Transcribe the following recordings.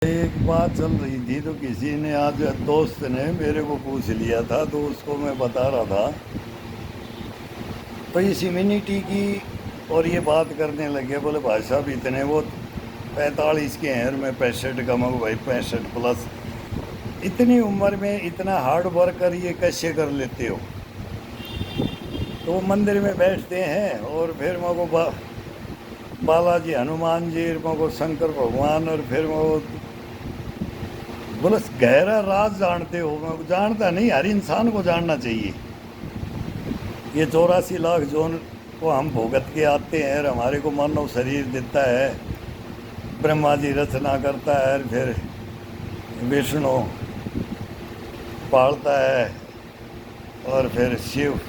एक बात चल रही थी तो किसी ने आज दोस्त ने मेरे को पूछ लिया था तो उसको मैं बता रहा था तो इस इम्यूनिटी की और ये बात करने लगे। बोले भाई साहब इतने वो 45 के हैं और मैं 65 का। मगर भाई 65 प्लस इतनी उम्र में इतना हार्ड वर्क कर ये कैसे कर लेते हो। तो वो मंदिर में बैठते हैं और फिर मगो बालाजी हनुमान जी मगो शंकर भगवान और फिर वो बोले गहरा राज जानते हो। मैं जानता नहीं, हर इंसान को जानना चाहिए। ये 84 लाख जोन को हम भुगत के आते हैं और हमारे को मानव शरीर देता है। ब्रह्मा जी रचना करता है और फिर विष्णु पालता है और फिर शिव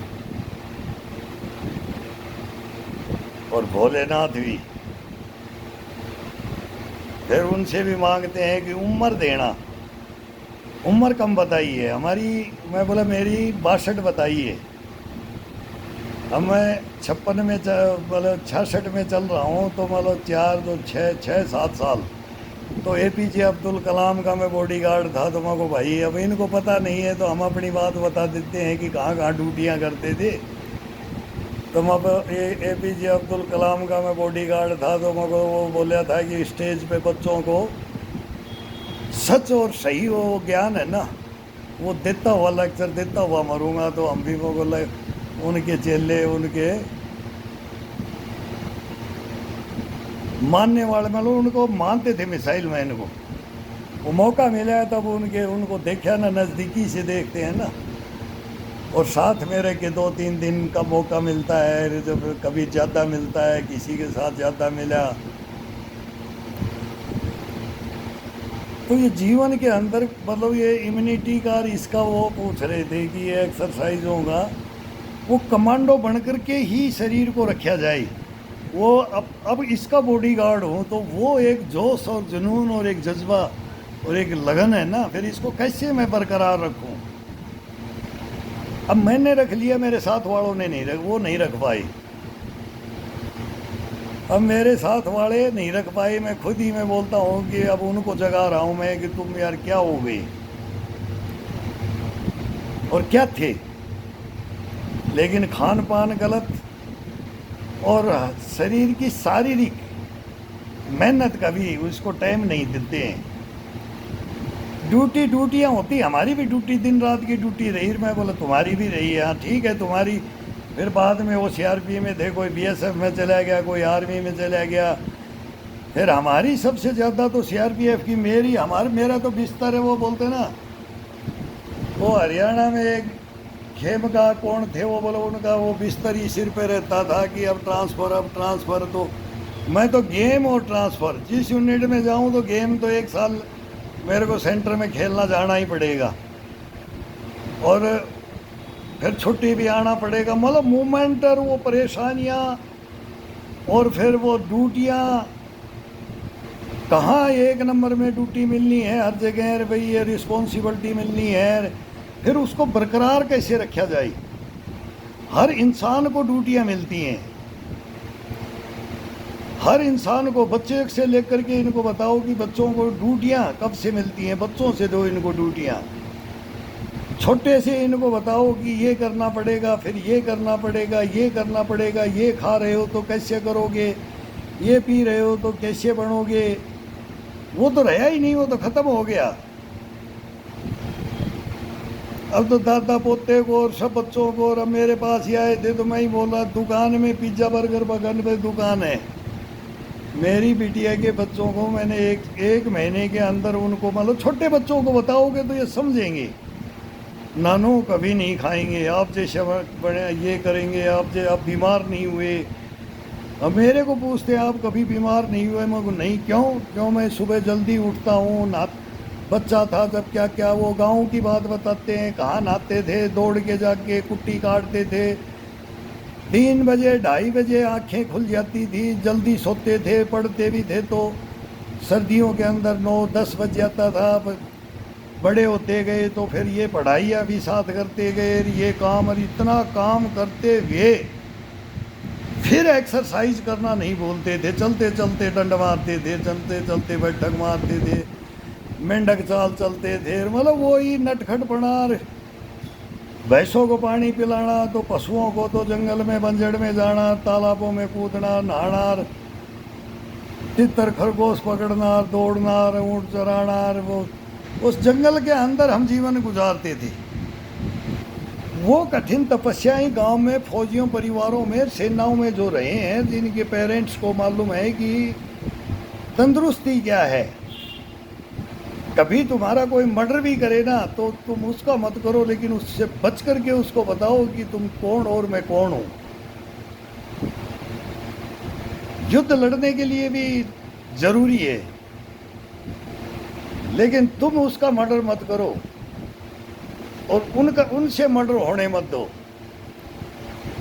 और भोलेनाथ भी। फिर उनसे भी मांगते हैं कि उम्र देना। उम्र कम बताइए हमारी। मैं बोला मेरी 62 बताइए। अब मैं 56 में मतलब 66 में चल रहा हूँ तो मतलब 4 तो 6 7 साल तो APJ अब्दुल कलाम का मैं बॉडीगार्ड था। तो मैं को भाई अब इनको पता नहीं है तो हम अपनी बात बता देते हैं कि कहाँ कहाँ ड्यूटियाँ करते थे। तो मैं APJ अब्दुल कलाम का मैं बॉडीगार्ड था। तो मैं को वो बोला था कि स्टेज पे बच्चों को सच और सही वो ज्ञान है ना वो देता हुआ लेक्चर देता हुआ मरूंगा। तो हम भी वो बोले उनके चेले उनके मानने वाले मतलब उनको मानते थे मिसाइल मैन को। वो मौका मिला है तब उनको देखा ना, नज़दीकी से देखते हैं ना। और साथ में रह के 2-3 दिन का मौका मिलता है, जब कभी ज़्यादा मिलता है किसी के साथ ज़्यादा मिला। तो ये जीवन के अंदर मतलब ये इम्यूनिटी का इसका वो पूछ रहे थे कि ये एक्सरसाइज होगा वो कमांडो बन कर के ही शरीर को रखा जाए। वो अब इसका बॉडीगार्ड हूँ तो वो एक जोश और जुनून और एक जज्बा और एक लगन है ना, फिर इसको कैसे मैं बरकरार रखूँ। अब मैंने रख लिया, मेरे साथ वालों ने वो नहीं रख पाए। अब मेरे साथ वाले नहीं रख पाए, मैं खुद ही मैं बोलता हूँ कि अब उनको जगा रहा हूँ मैं कि तुम यार क्या हो गए और क्या थे। लेकिन खान पान गलत और शरीर की शारीरिक मेहनत का भी उसको टाइम नहीं देते हैं। ड्यूटियाँ होती, हमारी भी ड्यूटी दिन रात की ड्यूटी रही। मैं बोला तुम्हारी भी रही है, हाँ ठीक है तुम्हारी। फिर बाद में वो CRP में थे, कोई BSF में चला गया, कोई आर्मी में चला गया। फिर हमारी सबसे ज़्यादा तो CRPF की मेरा तो बिस्तर है। वो बोलते ना वो हरियाणा में एक खेम का कौन थे वो बोलो उनका वो बिस्तर ही सिर पे रहता था कि अब ट्रांसफ़र। तो मैं तो गेम और ट्रांसफ़र जिस यूनिट में जाऊं तो गेम तो 1 साल मेरे को सेंटर में खेलना जाना ही पड़ेगा और फिर छुट्टी भी आना पड़ेगा। मतलब मूवमेंट और वो परेशानियाँ और फिर वो ड्यूटियाँ कहाँ 1 नंबर में ड्यूटी मिलनी है हर जगह भाई, ये रिस्पॉन्सिबिलिटी मिलनी है। फिर उसको बरकरार कैसे रखा जाए। हर इंसान को ड्यूटियाँ मिलती हैं, हर इंसान को। बच्चे से लेकर के इनको बताओ कि बच्चों को ड्यूटियाँ कब से मिलती हैं, बच्चों से दो इनको ड्यूटियाँ। छोटे से इनको बताओ कि ये करना पड़ेगा, फिर ये करना पड़ेगा, ये करना पड़ेगा, ये खा रहे हो तो कैसे करोगे, ये पी रहे हो तो कैसे बनोगे। वो तो रहा ही नहीं, वो तो ख़त्म हो गया। अब तो दादा पोते को और सब बच्चों को, और अब मेरे पास ही आए थे तो मैं ही बोला दुकान में पिज़्ज़ा बर्गर बगल पे दुकान है। मेरी बिटिया के बच्चों को मैंने एक महीने के अंदर उनको मतलब छोटे बच्चों को बताओगे तो ये समझेंगे। नानू कभी नहीं खाएंगे आप जैसे बड़े ये करेंगे आप जो आप बीमार नहीं हुए। अब मेरे को पूछते आप कभी बीमार नहीं हुए, मैं को नहीं। क्यों मैं सुबह जल्दी उठता हूँ। बच्चा था जब क्या क्या वो गांव की बात बताते हैं, कहाँ नहाते थे, दौड़ के जाके कुट्टी काटते थे। 3 बजे 2:30 बजे आंखें खुल जाती थी, जल्दी सोते थे, पढ़ते भी थे। तो सर्दियों के अंदर 9-10 बज जाता था। बड़े होते गए तो फिर ये पढ़ाइयाँ भी साथ करते गए, ये काम और इतना काम करते हुए फिर एक्सरसाइज करना नहीं बोलते थे। चलते चलते डंड मारते थे, चलते चलते बैठक मारते थे। मेंढक चाल चलते थे, मतलब वही नटखटपना। भैंसों को पानी पिलाना, तो पशुओं को तो जंगल में बंजड़ में जाना, तालाबों में कूदना, नहाना, तितर खरगोश पकड़ना, दौड़ना, ऊँट चराना, वो उस जंगल के अंदर हम जीवन गुजारते थे। वो कठिन तपस्याएं गांव में फौजियों परिवारों में सेनाओं में जो रहे हैं, जिनके पेरेंट्स को मालूम है कि तंदुरुस्ती क्या है। कभी तुम्हारा कोई मर्डर भी करे ना तो तुम उसका मत करो, लेकिन उससे बच करके उसको बताओ कि तुम कौन और मैं कौन हूं। युद्ध लड़ने के लिए भी जरूरी है, लेकिन तुम उसका मर्डर मत करो और उनसे मर्डर होने मत दो।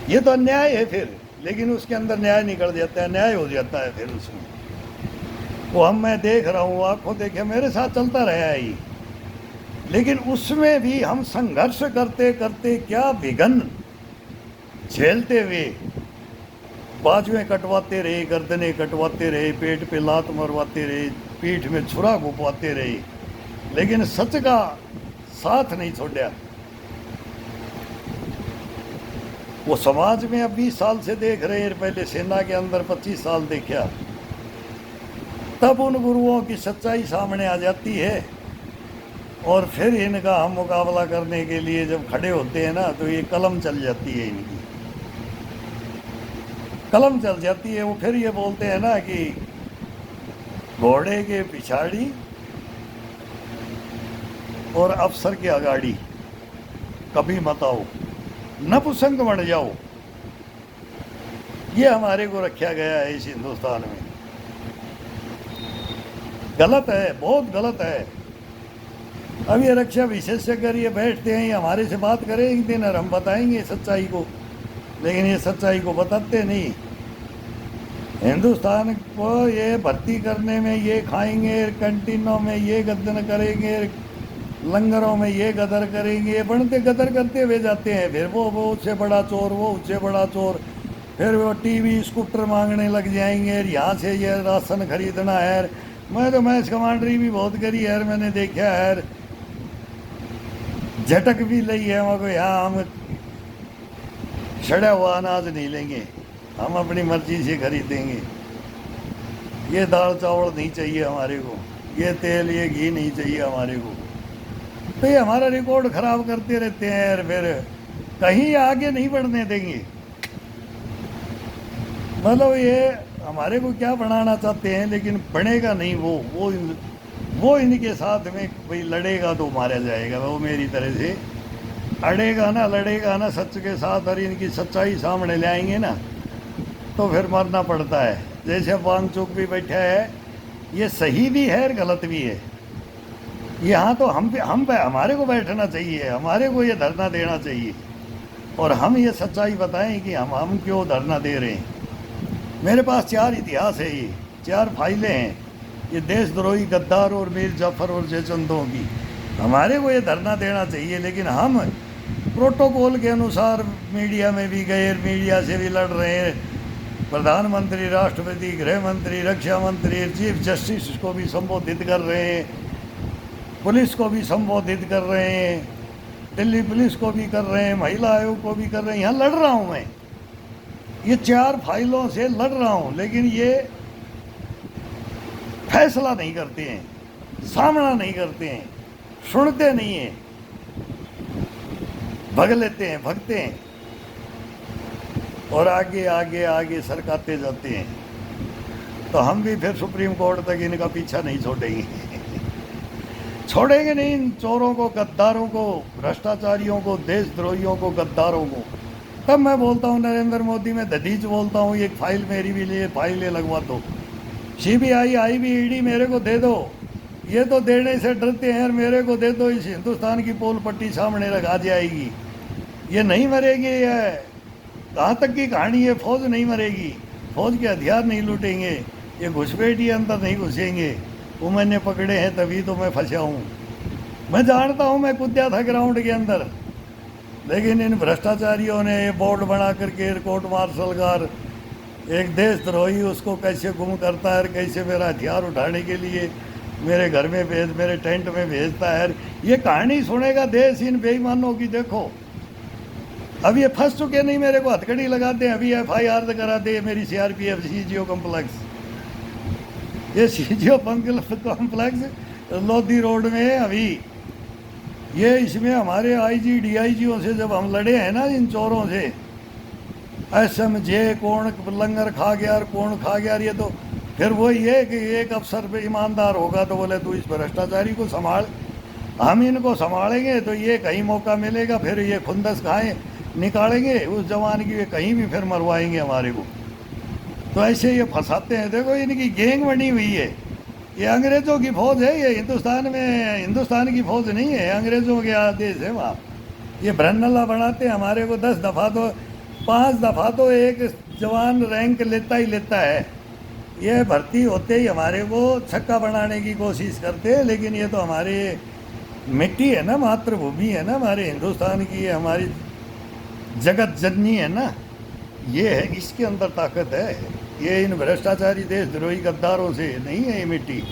ये तो अन्याय है फिर, लेकिन उसके अंदर न्याय निकल जाता है, न्याय हो जाता है फिर उसमें। वो मैं देख रहा हूँ, आंखों देखे मेरे साथ चलता रहा है ये, लेकिन उसमें भी हम संघर्ष करते करते क्या विघन झेलते हुए, बाजुएं कटवाते रहे, गर्दनें कटवाते रहे, पेट पे लात मरवाते रहे, पीठ में छुरा घुपवाते रहे, लेकिन सच का साथ नहीं छोड़ा। वो समाज में अब 20 साल से देख रहे हैं, पहले सेना के अंदर 25 साल देखा, तब उन गुरुओं की सच्चाई सामने आ जाती है। और फिर इनका हम मुकाबला करने के लिए जब खड़े होते हैं ना, तो ये कलम चल जाती है, इनकी कलम चल जाती है। वो फिर ये बोलते हैं ना कि घोड़े के पिछाड़ी और अफसर के अगाड़ी कभी मत आओ, नपुंसक बन जाओ। ये हमारे को रखा गया है इस हिंदुस्तान में। गलत है, बहुत गलत है। अब ये रक्षा विशेषज्ञ ये बैठते हैं, ये हमारे से बात करें एक दिन और हम बताएंगे सच्चाई को, लेकिन ये सच्चाई को बताते नहीं। हिंदुस्तान को ये भर्ती करने में ये खाएंगे, कैंटीनों में ये गदर करेंगे, लंगरों में ये गदर करेंगे, बनते गदर करते हुए जाते हैं। फिर वो उससे बड़ा चोर, वो उससे बड़ा चोर, फिर वो टीवी स्कूटर मांगने लग जाएंगे, यहाँ से ये राशन खरीदना है। मैं तो मैच कमांडरी भी बहुत करी है, मैंने देखा है, झटक भी ली है मगर यहाँ हम सड़ा हुआ अनाज नहीं लेंगे, हम अपनी मर्जी से खरीदेंगे। ये दाल चावल नहीं चाहिए हमारे को, ये तेल ये घी नहीं चाहिए हमारे को। तो ये हमारा रिकॉर्ड खराब करते रहते हैं और फिर कहीं आगे नहीं बढ़ने देंगे। मतलब ये हमारे को क्या बनाना चाहते हैं, लेकिन बनेगा नहीं। वो इनके साथ में भाई लड़ेगा तो मारा जाएगा, वो मेरी तरह से अड़ेगा ना, लड़ेगा ना सच के साथ और इनकी सच्चाई सामने ले आएंगे ना, तो फिर मरना पड़ता है। जैसे वांगचुक भी बैठा है, ये सही भी है और गलत भी है। यहाँ तो हम हमारे को बैठना चाहिए, हमारे को ये धरना देना चाहिए और हम ये सच्चाई बताएं कि हम क्यों धरना दे रहे हैं। मेरे पास 4 इतिहास है, ये 4 फाइलें हैं, ये देशद्रोही, गद्दार और मीर जाफर और जयचंदों की। हमारे को ये धरना देना चाहिए, लेकिन हम प्रोटोकॉल के अनुसार मीडिया में भी गए, मीडिया से भी लड़ रहे हैं। प्रधानमंत्री, राष्ट्रपति, गृह मंत्री, रक्षा मंत्री, चीफ जस्टिस को भी संबोधित कर रहे हैं, पुलिस को भी संबोधित कर रहे हैं, दिल्ली पुलिस को भी कर रहे हैं, महिला आयोग को भी कर रहे हैं। यहाँ लड़ रहा हूँ मैं, ये 4 फाइलों से लड़ रहा हूँ, लेकिन ये फैसला नहीं करते हैं, सामना नहीं करते हैं, सुनते नहीं हैं, भग लेते हैं, भगते हैं और आगे आगे आगे सरकाते जाते हैं। तो हम भी फिर सुप्रीम कोर्ट तक इनका पीछा नहीं छोड़ेंगे। छोड़ेंगे नहीं इन चोरों को, गद्दारों को, भ्रष्टाचारियों को, देशद्रोहियों को, गद्दारों को। तब मैं बोलता हूँ नरेंद्र मोदी, में दधीच बोलता हूँ, एक फाइल मेरी भी लिए फाइलें लगवा दो, CBI IB मेरे को दे दो। ये तो देने से डरते हैं, मेरे को दे दो, इस हिंदुस्तान की पोल पट्टी सामने रखा जाएगी। ये नहीं मरेंगे, ये कहाँ तक की कहानी है। फौज नहीं मरेगी, फौज के हथियार नहीं लूटेंगे, ये घुसपैठी अंदर नहीं घुसेंगे। वो मैंने पकड़े हैं तभी तो मैं फंसा हूँ। मैं जानता हूँ, मैं कूदा था ग्राउंड के अंदर, लेकिन इन भ्रष्टाचारियों ने ये बोर्ड बना करके कोर्ट मार्शल का एक देशद्रोही उसको कैसे गुम करता है, कैसे मेरा हथियार उठाने के लिए मेरे घर में भेज, मेरे टेंट में भेजता है। ये कहानी सुनेगा देश इन बेईमानों की। देखो अब ये फंस चुके नहीं, मेरे को हथकड़ी लगाते हैं, अभी FIR कराते हैं मेरी CRPF CGO कॉम्प्लेक्स। ये CGO कॉम्प्लेक्स लोधी रोड में है अभी। ये इसमें हमारे IG DIGओं से जब हम लड़े हैं ना इन चोरों से, SMJ कौन लंगर खा गया और कौन खा गया, ये तो फिर वही है कि एक अफसर पे ईमानदार होगा तो बोले तू इस भ्रष्टाचारी को संभाल, हम इनको संभालेंगे तो ये कहीं मौका मिलेगा फिर ये खुंदस खाएं निकालेंगे उस जवान की, ये कहीं भी फिर मरवाएंगे हमारे को। तो ऐसे ये फंसाते हैं। देखो इनकी गैंग बनी हुई है। ये अंग्रेज़ों की फ़ौज है, ये हिंदुस्तान में हिंदुस्तान की फ़ौज नहीं है, अंग्रेज़ों के आदेश है वहाँ। ये भ्रनला बनाते हैं हमारे को। 10 दफ़ा तो 5 दफ़ा तो एक जवान रैंक लेता ही लेता है। ये भर्ती होते ही हमारे को छक्का बनाने की कोशिश करते हैं। लेकिन ये तो हमारे मिट्टी है ना, मातृभूमि है ना हमारे हिंदुस्तान की, ये हमारी जगत जननी है ना, ये है, इसके अंदर ताकत है। ये इन भ्रष्टाचारी देशद्रोही गद्दारों से नहीं है ये मिट्टी,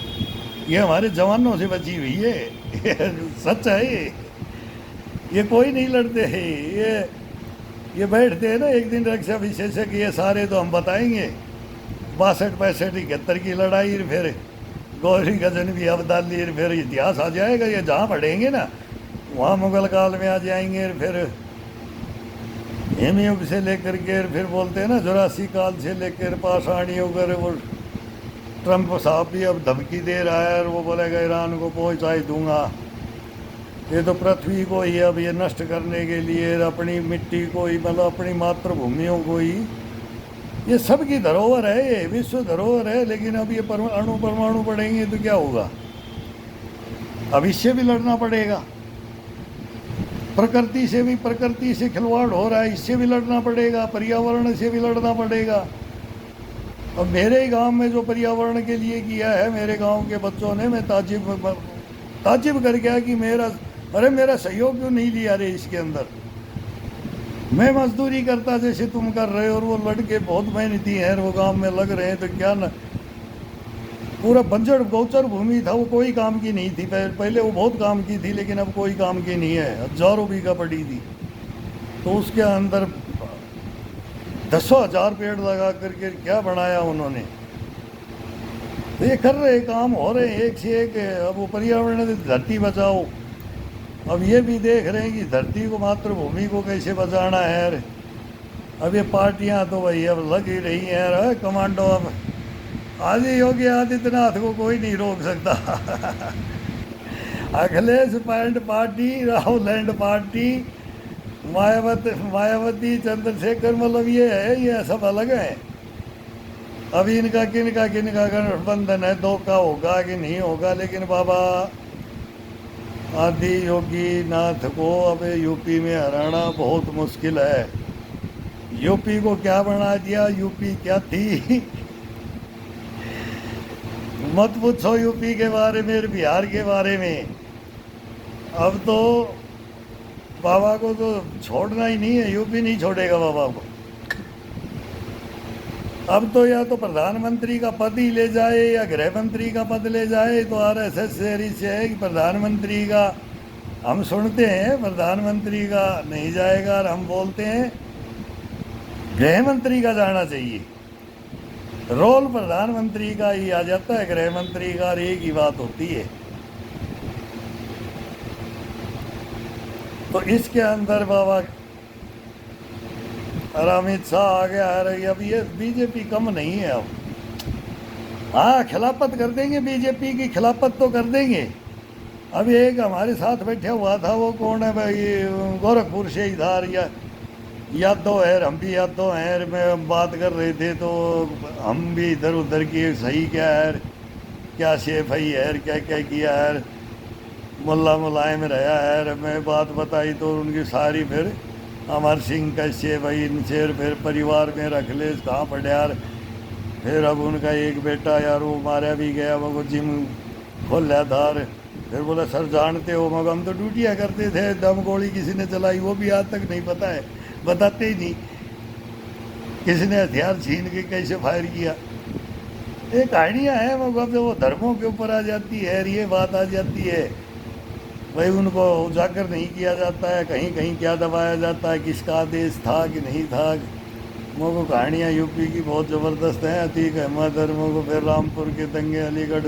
ये हमारे जवानों से बची हुई है। सच है ये कोई नहीं लड़ते हैं। ये बैठते हैं ना एक दिन रक्षा विशेषज्ञ, ये सारे तो हम बताएंगे 62, 65, 71 की लड़ाई, फिर गौरी गजन भी अब्दाली, फिर इतिहास आ जाएगा। ये जहाँ पढ़ेंगे ना वहाँ मुगल काल में आ जाएंगे, फिर हिमयुग से लेकर के, फिर बोलते हैं ना जुरासी काल से लेकर पाषाण युग। वो ट्रंप साहब भी अब धमकी दे रहा है और वो बोलेगा ईरान को पहुँचा ही दूंगा। ये तो पृथ्वी को ही अब ये नष्ट करने के लिए, अपनी मिट्टी को ही, मतलब अपनी मातृभूमियों को ही, ये सब की धरोहर है, ये विश्व धरोहर है। लेकिन अब ये अणु परमाणु पढ़ेंगे तो क्या होगा, अब इससे भी लड़ना पड़ेगा। प्रकृति से खिलवाड़ हो रहा है, इससे भी लड़ना पड़ेगा। पर्यावरण से भी लड़ना पड़ेगा। अब मेरे गांव में जो पर्यावरण के लिए किया है मेरे गांव के बच्चों ने, मैं ताजिब कर गया कि मेरा सहयोग क्यों नहीं लिया रे इसके अंदर। मैं मजदूरी करता जैसे तुम कर रहे हो, और वो लड़के बहुत मेहनती हैं, वो गांव में लग रहे हैं, तो क्या न पूरा बंजर गोचर भूमि था, वो कोई काम की नहीं थी। पहले वो बहुत काम की थी, लेकिन अब कोई काम की नहीं है। हजारों बीघा पड़ी थी, तो उसके अंदर 10,000 पेड़ लगा करके क्या बनाया उन्होंने। तो ये कर रहे काम हो रहे हैं एक से एक। अब वो पर्यावरण धरती बचाओ, अब ये भी देख रहे हैं कि धरती को, मातृभूमि को कैसे बचाना है। अब ये पार्टियां तो भाई अब लग ही रही हैं कमांडो। अब आदि योगी आदित्यनाथ को कोई नहीं रोक सकता। Akhilesh pant party, Rahul land party, Mayawati, Chandrashekhar, मतलब ये है, ये सब अलग है। अभी इनका किनका गठबंधन है, दो का होगा कि नहीं होगा। लेकिन बाबा आदि योगी नाथ को अब यूपी में हराना बहुत मुश्किल है। यूपी को क्या बना दिया, यूपी क्या थी। मत पूछो यूपी के बारे में, बिहार के बारे में। अब तो बाबा को तो छोड़ना ही नहीं है, यूपी नहीं छोड़ेगा बाबा को। अब तो या तो प्रधानमंत्री का पद ही ले जाए या गृह मंत्री का पद ले जाए। तो RSS शहरी से है कि प्रधानमंत्री का हम सुनते हैं, प्रधानमंत्री का नहीं जाएगा, और हम बोलते हैं गृह मंत्री का जाना चाहिए। रोल प्रधानमंत्री का ही आ जाता है, गृह मंत्री का एक ही बात होती है। तो इसके अंदर बाबा और अमित शाह आ गया है। अब ये बीजेपी कम नहीं है। अब हाँ खिलाफत कर देंगे, बीजेपी की खिलाफत तो कर देंगे। अब एक हमारे साथ बैठा हुआ था, वो कौन है भाई, गोरखपुर से इधर या यादव है, हम भी यादव हैं। मैं बात कर रहे थे तो हम भी इधर उधर की सही क्या है, क्या शेफ है, क्या क्या किया है, मुल्ला मुलायम रहा है। मैं बात बताई तो उनकी सारी फिर अमर सिंह कैसे भाई इनसे, फिर परिवार में रख ले कहाँ पड़े यार। फिर अब उनका एक बेटा यार वो मारा भी गया, वो जिम खोल लिया था। फिर बोला सर जानते हो, मगर हम तो ड्यूटियाँ करते थे, दम गोली किसी ने चलाई वो भी आज तक नहीं पता है, बताते ही नहीं किसी ने हथियार छीन के कैसे फायर किया। ये कहानियाँ हैं, मतलब वो धर्मों के ऊपर आ जाती है, ये बात आ जाती है भाई, उनको उजागर नहीं किया जाता है, कहीं कहीं क्या दबाया जाता है, किसका आदेश था कि नहीं था। मुझको कहानियाँ यूपी की बहुत ज़बरदस्त हैं। अतीक अहमद और मुझको फिर रामपुर के दंगे, अलीगढ़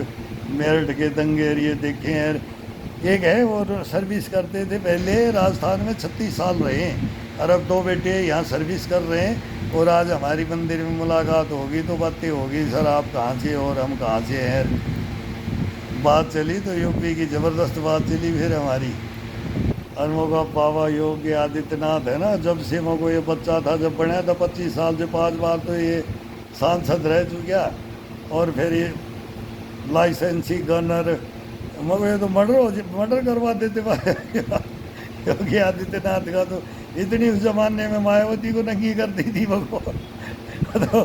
मेरठ के दंगे ये देखे हैं। एक है वो सर्विस करते थे पहले राजस्थान में, 36 साल रहे हैं, और अब 2 बेटे यहाँ सर्विस कर रहे हैं। और आज हमारी मंदिर में मुलाकात होगी तो बातें होगी, सर आप कहाँ से और हम कहाँ से हैं। बात चली तो यूपी की ज़बरदस्त बात चली फिर हमारी। और मोगा बाबा योगी आदित्यनाथ है ना, जब से मोको ये बच्चा था, जब बनाया था 25 साल से 5 बार तो ये सांसद रह चुका। और फिर ये लाइसेंसी गनर, मगर ये तो मर्डर करवा देते योगी आदित्यनाथ का तो। इतनी उस जमाने में मायावती को नंगी कर दी थी मको, तो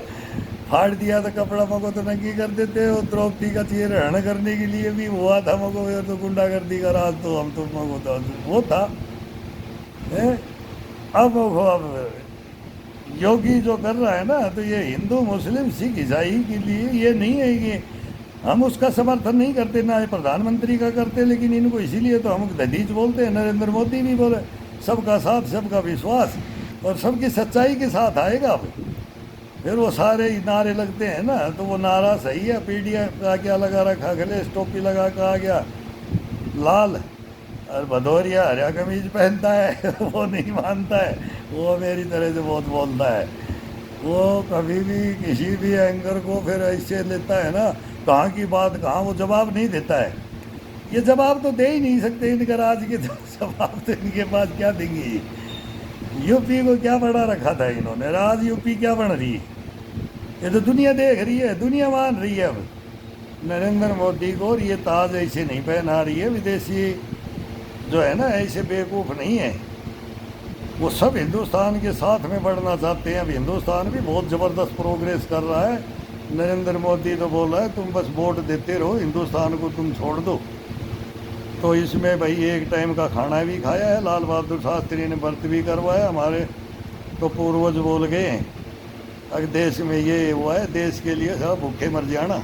फाड़ दिया था कपड़ा मको तो नंगी कर देते। और द्रौपदी का चेहरा हरण करने के लिए भी हुआ था मको, ये तो गुंडागर्दी का राज तो हम तो मको तो वो था है। अब योगी जो कर रहा है ना, तो ये हिंदू मुस्लिम सिख ईसाई के लिए ये नहीं है कि हम उसका समर्थन नहीं करते, ना ये प्रधानमंत्री का करते, लेकिन इनको इसीलिए तो हम दधीच बोलते हैं। नरेंद्र मोदी भी बोले सबका साथ सबका विश्वास, और सबकी सच्चाई के साथ आएगा। अब फिर वो सारे नारे लगते हैं ना, तो वो नारा सही है। पीडिया का क्या लगा रखा, गले टोपी लगा के आ गया लाल, और भदौरिया हरा कमीज पहनता है वो नहीं मानता है, वो मेरी तरह से बहुत बोलता है। वो कभी भी किसी भी एंकर को फिर ऐसे लेता है ना, कहाँ की बात कहाँ, वो जवाब नहीं देता है। ये जवाब तो दे ही नहीं सकते इनका राज के, तो जवाब तो इनके पास क्या देंगे। यूपी को क्या बढ़ा रखा था इन्होंने, राज यूपी क्या बन रही है, ये तो दुनिया देख रही है, दुनिया मान रही है। अब नरेंद्र मोदी को ये ताज ऐसे नहीं पहना रही है विदेशी जो है ना, ऐसे बेवकूफ़ नहीं है। वो सब हिंदुस्तान के साथ में बढ़ना चाहते हैं। अब हिंदुस्तान भी बहुत ज़बरदस्त प्रोग्रेस कर रहा है। नरेंद्र मोदी तो बोल रहा है तुम बस वोट देते रहो, हिंदुस्तान को तुम छोड़ दो। तो इसमें भाई एक टाइम का खाना भी खाया है, लाल बहादुर शास्त्री ने व्रत भी करवाया। हमारे तो पूर्वज बोल गए हैं अगर देश में ये हुआ है, देश के लिए सब भूखे मर जाना,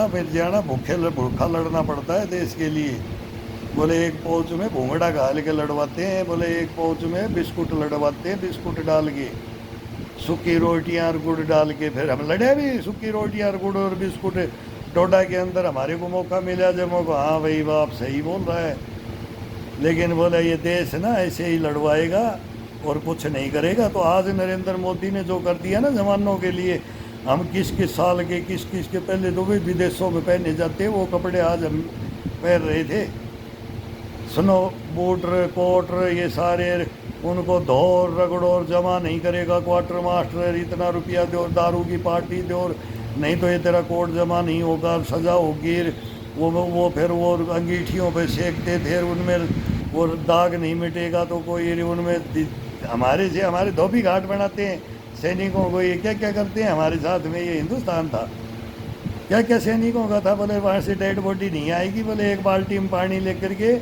फिर जाना, भूखा लड़ना पड़ता है देश के लिए। बोले एक पौच में भूंगड़ा घाल के लड़वाते हैं, बोले एक पौच में बिस्कुट लड़वाते हैं, बिस्कुट डाल के, सूखी रोटियां और गुड़ डाल के। फिर हम लड़े भी सूखी रोटियां और गुड़ और बिस्कुट डोडा के अंदर। हमारे को मौका मिला जब मौका, हाँ भाई बाप सही बोल रहा है, लेकिन बोला ये देश ना ऐसे ही लड़वाएगा और कुछ नहीं करेगा। तो आज नरेंद्र मोदी ने जो कर दिया ना जवानों के लिए, हम किस किस साल के किस किस के पहले तो भी विदेशों में पहने जाते वो कपड़े आज हम पहन रहे थे, स्नो बूट कोट ये सारे, उनको धो और रगड़ो और जमा नहीं करेगा क्वार्टर मास्टर, इतना रुपया दो, दारू की पार्टी दो, नहीं तो ये तेरा कोट जमा नहीं होगा, सजा होगी। वो फिर वो अंगीठियों पे सेकते थे, उनमें वो दाग नहीं मिटेगा तो कोई उनमें हमारे धोबी घाट बनाते हैं सैनिकों को। ये क्या क्या करते हैं हमारे साथ में, ये हिंदुस्तान था क्या क्या सैनिकों का था। बोले वहाँ से डेड बॉडी नहीं आएगी, बोले एक बाल्टी में पानी लेकर के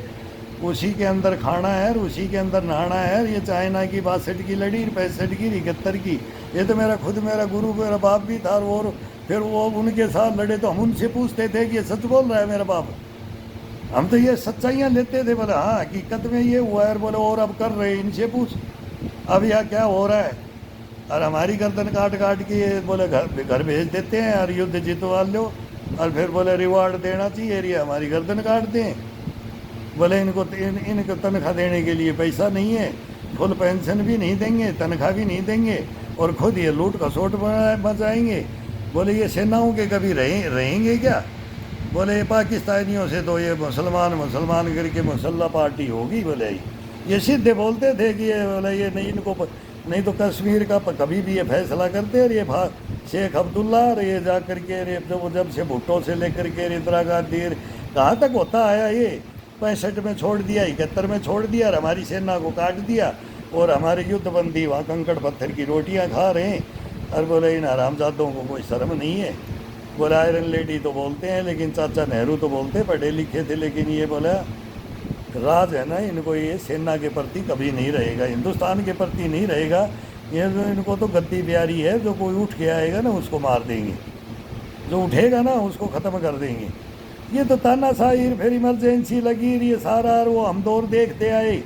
उसी के अंदर खाना है और उसी के अंदर नहाना है। ये चाइना की 62 की लड़ी, 65 की, 71 की। ये तो मेरा गुरु मेरा बाप भी था, और फिर वो उनके साथ लड़े तो हम उनसे पूछते थे कि ये सच बोल रहा है मेरा बाप। हम तो ये सच्चाइयाँ लेते थे, बोले हाँ हकीकत में ये हुआ है। बोले और अब कर रहे इनसे पूछ अब यह क्या हो रहा है। और हमारी गर्दन काट काट के बोले घर भेज देते हैं और युद्ध जितवा लो, और फिर बोले रिवार्ड देना चाहिए, ये हमारी गर्दन काट दें। बोले इनको तनख्वाह देने के लिए पैसा नहीं है, फुल पेंशन भी नहीं देंगे, तनख्वाह भी नहीं देंगे, और खुद ये लूट खसोट बचाएंगे। बोले ये सेनाओं के कभी रहेंगे क्या। बोले पाकिस्तानियों से तो ये मुसलमान करके मुसल्ला पार्टी होगी। बोले ये सीधे बोलते थे कि ये बोले ये नहीं, इनको नहीं तो कश्मीर का कभी भी ये फैसला करते। और ये शेख अब्दुल्ला और ये जा कर के जब से भुट्टो से लेकर के इंदिरा गांधी कहाँ तक होता आया, ये 65 में छोड़ दिया, 71 में छोड़ दिया, और हमारी सेना को काट दिया, और हमारे युद्धबंदी वहाँ कंकड़ पत्थर की रोटियाँ खा रहे हैं। और बोले इन हरामजादों को कोई शर्म नहीं है। बोले आयरन लेडी तो बोलते हैं, लेकिन चाचा नेहरू तो बोलते पढ़े लिखे थे, लेकिन ये बोला राज है ना इनको, ये सेना के प्रति कभी नहीं रहेगा, हिंदुस्तान के प्रति नहीं रहेगा। ये जो इनको तो गद्दी प्यारी है, जो कोई उठ के आएगा ना उसको मार देंगे, जो उठेगा ना उसको ख़त्म कर देंगे। ये तो तानाशाही, फिर इमरजेंसी लगी, ये सारा वो हम दौर देखते आए,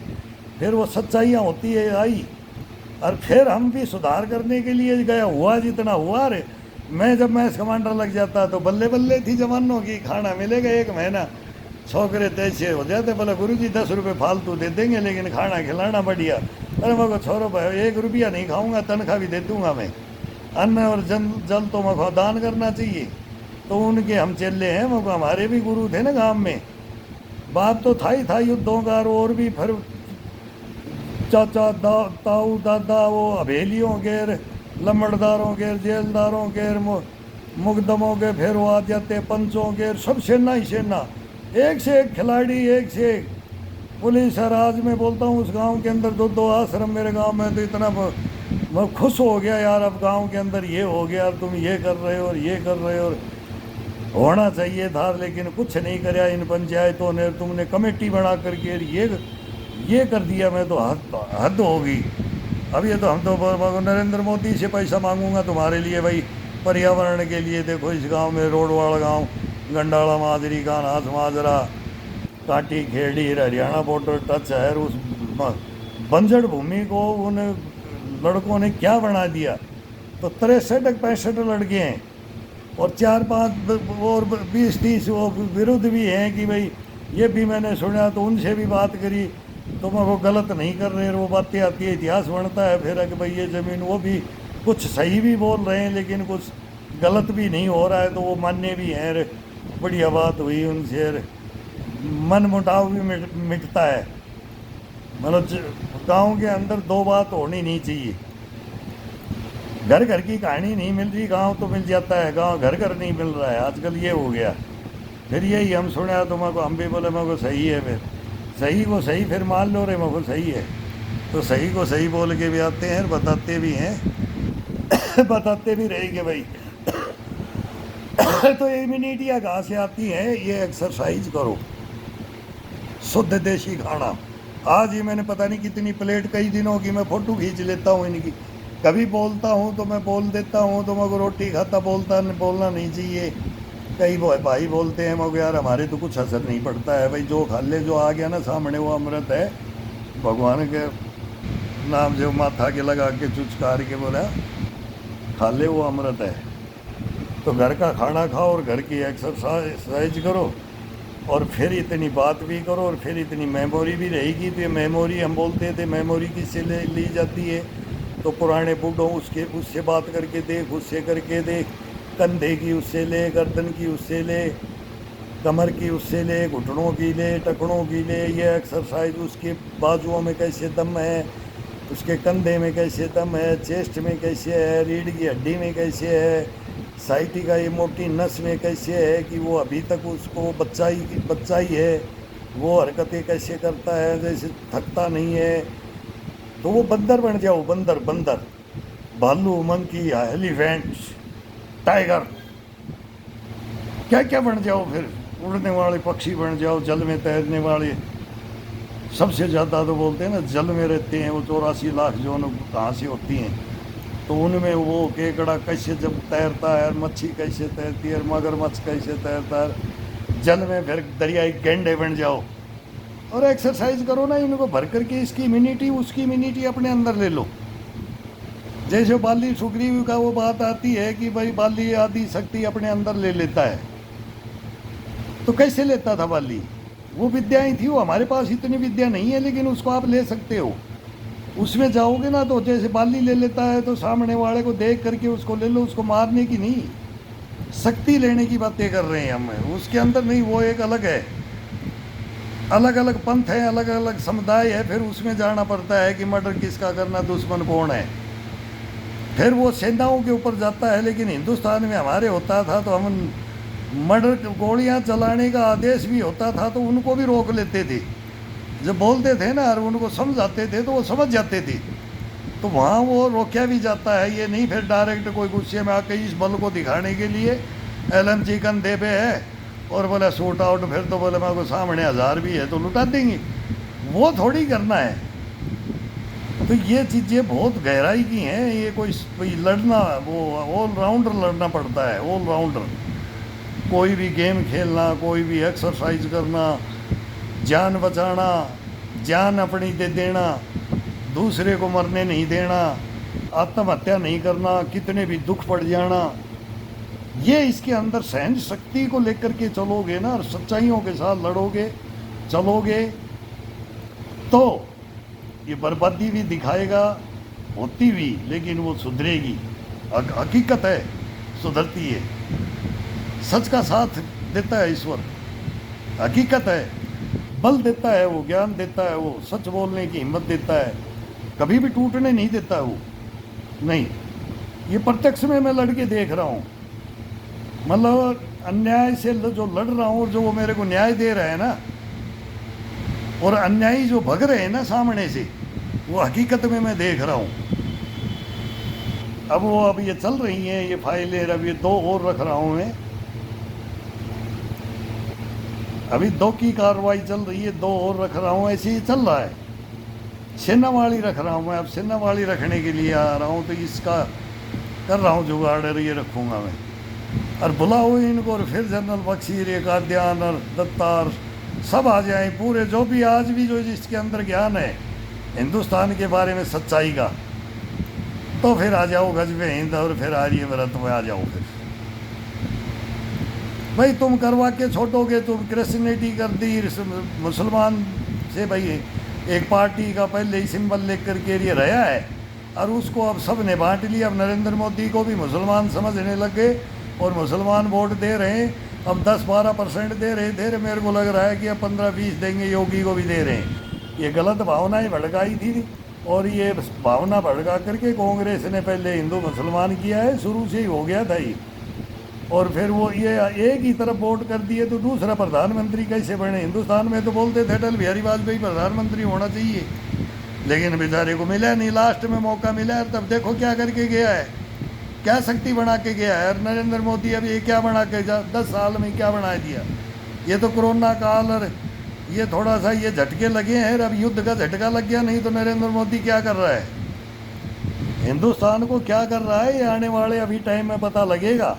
फिर वो सच्चाइयाँ होती है आई, और फिर हम भी सुधार करने के लिए गया, हुआ जितना हुआ रे। मैं जब मैच कमांडर लग जाता तो बल्ले बल्ले थी जवानों की, खाना मिलेगा 1 महीना, छोकरे तैसे हो जाते, बोले गुरुजी 10 रुपये फालतू दे देंगे लेकिन खाना खिलाना बढ़िया। अरे मैं को छोरो भाई 1 रुपया नहीं खाऊंगा, तनख्वाह भी दे दूंगा मैं, अन्न और जल तो मैं दान करना चाहिए। तो उनके हम चेले हैं, वो हमारे भी गुरु थे ना गांव में, बाप तो था ही था युद्धों का, और भी फिर चाचा ताऊ दादा वो हवेलियों के, लमड़दारों के, जेलदारों के, मुकदमों के, फिर वो आ जाते पंचों के, सब सेना ही सेना, एक से एक खिलाड़ी, एक से एक पुलिस। और आज मैं बोलता हूँ उस गांव के अंदर 2-2 आश्रम मेरे गांव में, तो इतना मैं खुश हो गया यार, अब गांव के अंदर ये हो गया, तुम ये कर रहे हो और ये कर रहे हो, और होना चाहिए था लेकिन कुछ नहीं कराया इन पंचायतों ने। तुमने कमेटी बना करके ये कर दिया, मैं तो हद होगी। अब ये तो हम तो नरेंद्र मोदी से पैसा मांगूंगा तुम्हारे लिए भाई, पर्यावरण के लिए। देखो इस गांव में, रोड वाला गांव, गंडाला माजरी का नाथ माजरा, काटी खेड़ी, हरियाणा बॉर्डर टच है, उस बंजर भूमि को उन लड़कों ने क्या बना दिया। तो 63-65 लड़के हैं, और 4-5 और 20-30 वो विरुद्ध भी हैं कि भाई ये भी मैंने सुना, तो उनसे भी बात करी, तो मैं वो गलत नहीं कर रहे, वो बातें आती है, इतिहास बनता है फिर कि भाई ये ज़मीन, वो भी कुछ सही भी बोल रहे हैं लेकिन कुछ गलत भी नहीं हो रहा है, तो वो मान्य भी हैं। बढ़िया बात हुई उनसे, मन मुटाव भी मिटता है। मतलब गाँव के अंदर 2 बात होनी नहीं चाहिए, घर घर की कहानी नहीं मिल रही, गांव तो मिल जाता है, गांव घर घर नहीं मिल रहा है आजकल, ये हो गया। फिर यही हम सुना तो मेरे को, हम भी बोले मेरे को सही है, फिर सही को सही फिर मान लो रे, मेरे को सही है, तो सही को सही बोल के भी आते हैं, बताते भी हैं बताते भी रहेंगे भाई तो इम्यूनिटी कहाँ से आती है, ये एक्सरसाइज करो, शुद्ध देसी खाना। आज ही मैंने पता नहीं कितनी प्लेट, कई दिनों की मैं फ़ोटो खींच लेता हूँ इनकी, कभी बोलता हूँ तो मैं बोल देता हूँ, तो मगर रोटी खाता बोलना नहीं चाहिए। कई भाई बोलते हैं मगर यार हमारे तो कुछ असर नहीं पड़ता है भाई, जो खा ले, जो आ गया ना सामने वो अमृत है, भगवान के नाम से माथा के लगा के चुचकार के बोला खा ले, वो अमृत है। तो घर का खाना खाओ और घर की एक्सरसाइज करो, और फिर इतनी बात भी करो, और फिर इतनी मेमोरी भी रहेगी। तो ये मेमोरी हम बोलते थे, मेमोरी किससे ली जाती है, तो पुराने बूढ़ों उससे बात करके देख, उससे करके देख, कंधे की उससे ले, गर्दन की उससे ले, कमर की उससे ले, घुटनों की ले, टखनों की ले, ये एक्सरसाइज। उसके बाजुओं में कैसे दम है, उसके कंधे में कैसे दम है, चेस्ट में कैसे है, रीढ़ की हड्डी में कैसे है, साइटी का ये मोटी नस में कैसे है कि वो अभी तक उसको बच्चा ही है, वो हरकतें कैसे करता है, जैसे थकता नहीं है। तो वो बंदर बन जाओ, बंदर, भालू, मंकी, एलिफेंट, टाइगर, क्या क्या बन जाओ, फिर उड़ने वाले पक्षी बन जाओ, जल में तैरने वाले। सबसे ज़्यादा तो बोलते हैं ना जल में रहते हैं वो 84 लाख जो कहाँ से होती हैं, तो उनमें वो केकड़ा कैसे जब तैरता है, मच्छी कैसे तैरती है, मगरमच्छ कैसे तैरता है जल में, फिर दरियाई गेंडे बन जाओ और एक्सरसाइज करो ना इनको भर करके, इसकी इम्यूनिटी उसकी इम्यूनिटी अपने अंदर ले लो। जैसे बाली सुग्रीव का वो बात आती है कि भाई बाली आदि शक्ति अपने अंदर ले लेता है, तो कैसे लेता था बाली, वो विद्याएं थी, वो हमारे पास इतनी विद्या नहीं है लेकिन उसको आप ले सकते हो। उसमें जाओगे ना तो जैसे बाली ले लेता है, तो सामने वाले को देख करके उसको ले लो, उसको मारने की नहीं, शक्ति लेने की बातें कर रहे हैं हम, उसके अंदर नहीं, वो एक अलग है, अलग अलग पंथ है, अलग अलग समुदाय है, फिर उसमें जाना पड़ता है कि मर्डर किसका करना, दुश्मन कौन है, फिर वो सेनाओं के ऊपर जाता है। लेकिन हिंदुस्तान में हमारे होता था तो हम मर्डर गोलियां चलाने का आदेश भी होता था तो उनको भी रोक लेते थे, जब बोलते थे ना और उनको समझाते थे तो वो समझ जाते थे, तो वहाँ वो रोका भी जाता है। ये नहीं फिर डायरेक्ट कोई गुस्से में आके इस बल को दिखाने के लिए LMG कंधे पे है और बोला शूट आउट, फिर तो बोले मेरे को सामने 1000 भी है तो लुटा देंगे, वो थोड़ी करना है। तो ये चीज़ें बहुत गहराई की हैं। ये कोई लड़ना, वो ऑलराउंडर लड़ना पड़ता है, ऑलराउंडर। कोई भी गेम खेलना, कोई भी एक्सरसाइज करना, जान बचाना, जान अपनी दे देना, दूसरे को मरने नहीं देना, आत्महत्या नहीं करना, कितने भी दुख पड़ जाना, ये इसके अंदर सहन शक्ति को लेकर के चलोगे ना, और सच्चाइयों के साथ लड़ोगे चलोगे, तो ये बर्बादी भी दिखाएगा होती भी, लेकिन वो सुधरेगी। हकीकत है, सुधरती है। सच का साथ देता है ईश्वर, हकीकत है। बल देता है वो, ज्ञान देता है वो, सच बोलने की हिम्मत देता है, कभी भी टूटने नहीं देता वो। नहीं, ये प्रत्यक्ष में मैं लड़के देख रहा हूँ। मतलब अन्याय से जो लड़ रहा हूँ, और जो वो मेरे को न्याय दे रहे हैं ना, और अन्यायी जो भग रहे हैं ना सामने से, वो हकीकत में मैं देख रहा हूँ। अब ये चल रही हैं ये फाइलें, अब ये 2 और रख रहा हूँ मैं। अभी 2 की कार्रवाई चल रही है, 2 और रख रहा हूँ, ऐसे ही चल रहा है। सेनावाली रख रहा हूँ मैं, अब सेनावाली रखने के लिए आ रहा हूँ, तो इसका कर रहा हूँ जुगाड़, और ये रखूँगा मैं। और बुलाओ इनको, और फिर जनरल बख्शी, काद्यान और दत्तार सब आ जाए पूरे, जो भी आज भी जो जिसके अंदर ज्ञान है हिंदुस्तान के बारे में, सच्चाई का, तो फिर आ जाओ गजबे हिंद, और फिर आर्य व्रत में आ जाओ। फिर भाई तुम करवा के छोड़ोगे, तुम क्रिश्चियनिटी कर दी मुसलमान से, भाई एक पार्टी का पहले ही सिंबल लेकर करके ये रहा है, और उसको अब सब ने बांट लिया। अब नरेंद्र मोदी को भी मुसलमान समझने लग गए, और मुसलमान वोट दे रहे हैं। अब 10-12% दे रहे, मेरे को लग रहा है कि अब 15-20 देंगे, योगी को भी दे रहे हैं। ये गलत भावनाएं भड़काई थी, और ये भावना भड़का करके कांग्रेस ने पहले हिंदू मुसलमान किया है, शुरू से ही हो गया था ये। और फिर वो ये एक ही तरफ वोट कर दिए, तो दूसरा प्रधानमंत्री कैसे बने? हिंदुस्तान में तो बोलते थे अटल बिहारी वाजपेयी प्रधानमंत्री होना चाहिए, लेकिन बेचारे को मिला नहीं। लास्ट में मौका मिला, तब देखो क्या करके गया है, क्या शक्ति बना के गया है। और नरेंद्र मोदी अभी क्या बना के 10 साल में क्या बना दिया? ये तो कोरोना काल, और ये थोड़ा सा ये झटके लगे हैं, अब युद्ध का झटका लग गया। नहीं तो नरेंद्र मोदी क्या कर रहा है, हिंदुस्तान को क्या कर रहा है, ये आने वाले अभी टाइम में पता लगेगा।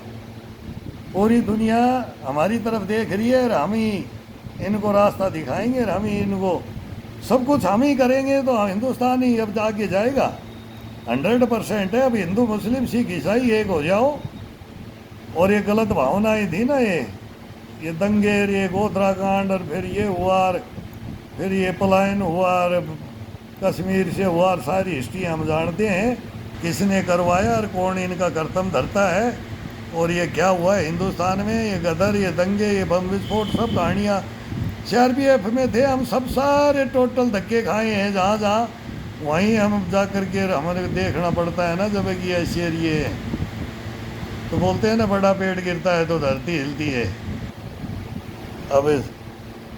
पूरी दुनिया हमारी तरफ देख रही है, और हम ही इनको रास्ता दिखाएंगे, और हम ही इनको सब कुछ हम ही करेंगे, तो हिंदुस्तान ही अब आगे जाएगा। 100% है। अब हिंदू मुस्लिम सिख ईसाई एक हो जाओ। और ये गलत भावनाएं थी ना, ये दंगे, ये गोधरा कांड, और फिर ये हुआ, और फिर ये पलायन हुआ, और कश्मीर से हुआ, और सारी हिस्ट्री हम जानते हैं किसने करवाया और कौन इनका कर्तव्य धरता है। और ये क्या हुआ है हिंदुस्तान में, ये गदर, ये दंगे, ये बम विस्फोट, सब कहानियाँ CRPF में थे हम, सब सारे टोटल धक्के खाए हैं जहाँ जहाँ, वहीं हम जा कर के हमारे देखना पड़ता है ना। जब कि ऐसी ये तो बोलते हैं ना, बड़ा पेड़ गिरता है तो धरती हिलती है। अब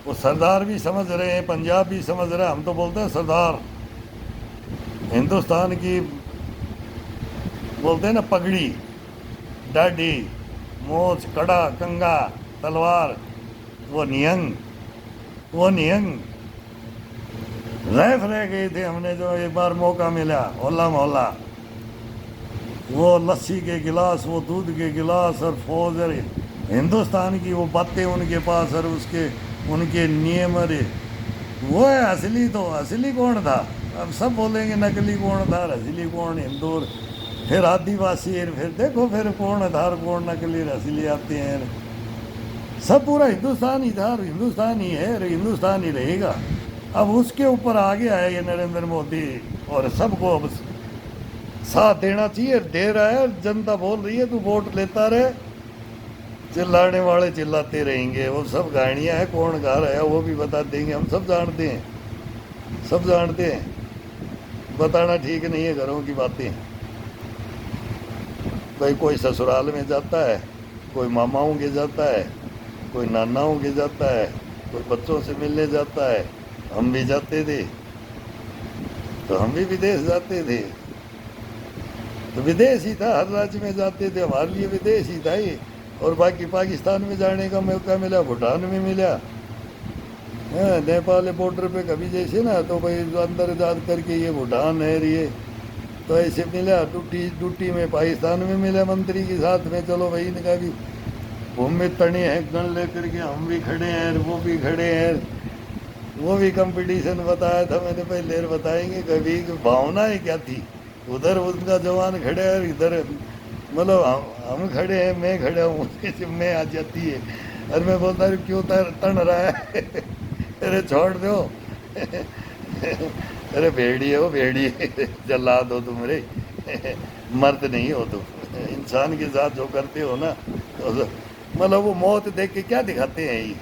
वो सरदार भी समझ रहे हैं, पंजाब भी समझ रहा है। हम तो बोलते हैं सरदार, हिंदुस्तान की बोलते हैं ना पगड़ी, डाढ़ी, मोच, कड़ा, कंगा, तलवार, वो नियंग रह गए थे हमने। जो एक बार मौका मिला, होला मोहल्ला, वो लस्सी के गिलास, वो दूध के गिलास, और फौज, और हिंदुस्तान की वो बातें उनके पास, और उनके नियम। अरे वो है असली, तो असली कौन था? अब सब बोलेंगे नकली कौन था, असली कौन? हिंदू, फिर आदिवासी, फिर देखो फिर कौन था और कौन नकली असली आते हैं। सब पूरा हिंदुस्तान ही था, और हिंदुस्तान ही है, और हिंदुस्तान ही रहेगा। अब उसके ऊपर आ गया है ये नरेंद्र मोदी, और सबको अब साथ देना चाहिए, दे रहा है। जनता बोल रही है तू वोट लेता रहे, चिल्लाने वाले चिल्लाते रहेंगे। वो सब कहानियाँ हैं, कौन गा रहा है वो भी बता देंगे, हम सब जानते हैं, सब जानते हैं। बताना ठीक नहीं है घरों की बातें। भाई कोई ससुराल में जाता है, कोई मामाओं के जाता है, कोई नानाओं के जाता है, कोई बच्चों से मिलने जाता है। हम भी जाते थे, तो हम भी विदेश जाते थे, तो विदेश ही था, हर राज्य में जाते थे, हमारे लिए विदेश ही था ये। और बाकी पाकिस्तान में जाने का मौका मिला, भूटान में मिला, हाँ, नेपाल बॉर्डर पे कभी जैसे ना तो भाई जो अंदर जाद करके ये भूटान है ये, तो ऐसे मिला ड्यूटी ड्यूटी में पाकिस्तान में मिला मंत्री के साथ में, चलो भाई इनका भी भूमि तने हैं गण लेकर के हम भी खड़े हैं वो भी खड़े हैं। वो भी कंपटीशन बताया था मैंने पहले, बताएंगे कभी कि भावनाएं क्या थी, उधर उनका जवान खड़े हैं इधर मतलब हम खड़े हैं, मैं खड़ा हूँ जब मैं आ जाती है और मैं बोलता हूँ क्यों तन रहा है अरे छोड़ दो अरे भेड़िए हो भेड़िए जला दो तुम रे मर्द नहीं हो तुम, इंसान के साथ जो करते हो ना तो मतलब वो मौत देख के क्या दिखाते हैं ये।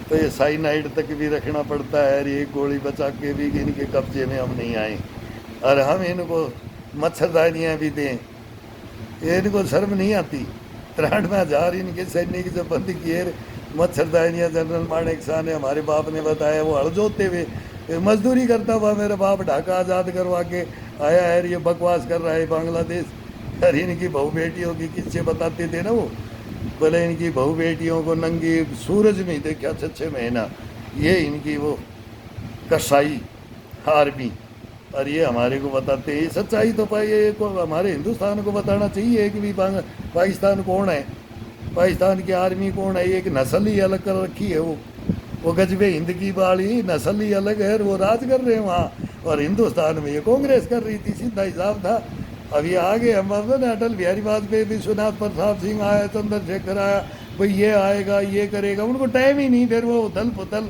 तो ये साइनाइड तक भी रखना पड़ता है और ये गोली बचा के भी इनके कब्जे में हम नहीं आए, और हम इनको मच्छरदानियाँ भी दें, ये इनको शर्म नहीं आती। 93,000 इनके सैनिक जब बंद किए मच्छरदानियाँ, जनरल मानेक शाह ने हमारे बाप ने बताया, वो हल जोते हुए मजदूरी करता हुआ मेरा बाप ढाका आज़ाद करवा के आया है, ये बकवास कर रहा है बांग्लादेश। और इनकी बहू बेटियों की किस्से बताते थे ना वो, बोले इनकी बहू बेटियों को नंगी सूरज नहीं देखा 6 महीना, ये इनकी वो कसाई आर्मी, और ये हमारे को बताते हैं सच्चाई। तो पाई ये को हमारे हिंदुस्तान को बताना चाहिए कि भी पाकिस्तान कौन है, पाकिस्तान की आर्मी कौन है। एक नस्ल ही अलग कर रखी है, वो गजबे हिंद की वाली नस्ल ही अलग है, वो राज कर रहे हैं वहाँ, और हिंदुस्तान में ये कांग्रेस कर रही थी, सीधा हिसाब था। अब ये आगे हम ना अटल बिहारी वाजपेयी, विश्वनाथ प्रताप सिंह आया, चंद्रशेखर आया, भाई ये आएगा ये करेगा, उनको टाइम ही नहीं, फिर वो उथल पुथल।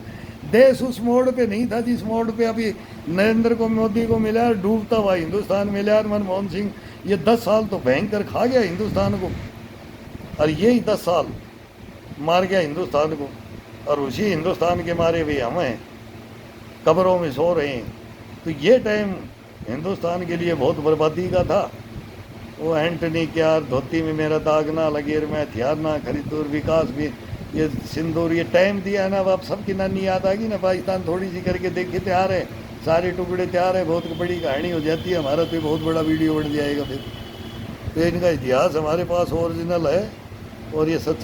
देश उस मोड़ पे नहीं था जिस मोड़ पे अभी नरेंद्र को मोदी को मिला, डूबता हुआ हिंदुस्तान मिला। और मनमोहन सिंह ये 10 साल तो भयंकर खा गया हिंदुस्तान को, और यही 10 साल मार गया हिंदुस्तान को, और उसी हिंदुस्तान के मारे भी हम हैं, कब्रों में सो रहे हैं। तो ये टाइम हिंदुस्तान के लिए बहुत बर्बादी का था। वो एंटनी क्या धोती में मेरा दाग ना लगे, मैं हथियार ना खरीदूर, विकास भी ये सिंदूर, ये टाइम दिया ना, अब आप सबकी नानी याद आ गई ना, पाकिस्तान थोड़ी सी करके देखे तैयार है, सारे टुकड़े तैयार है, बहुत बड़ी कहानी हो जाती है हमारा, तो बहुत बड़ा वीडियो बन जाएगा फिर। तो इनका इतिहास हमारे पास ओरिजिनल है, और ये सच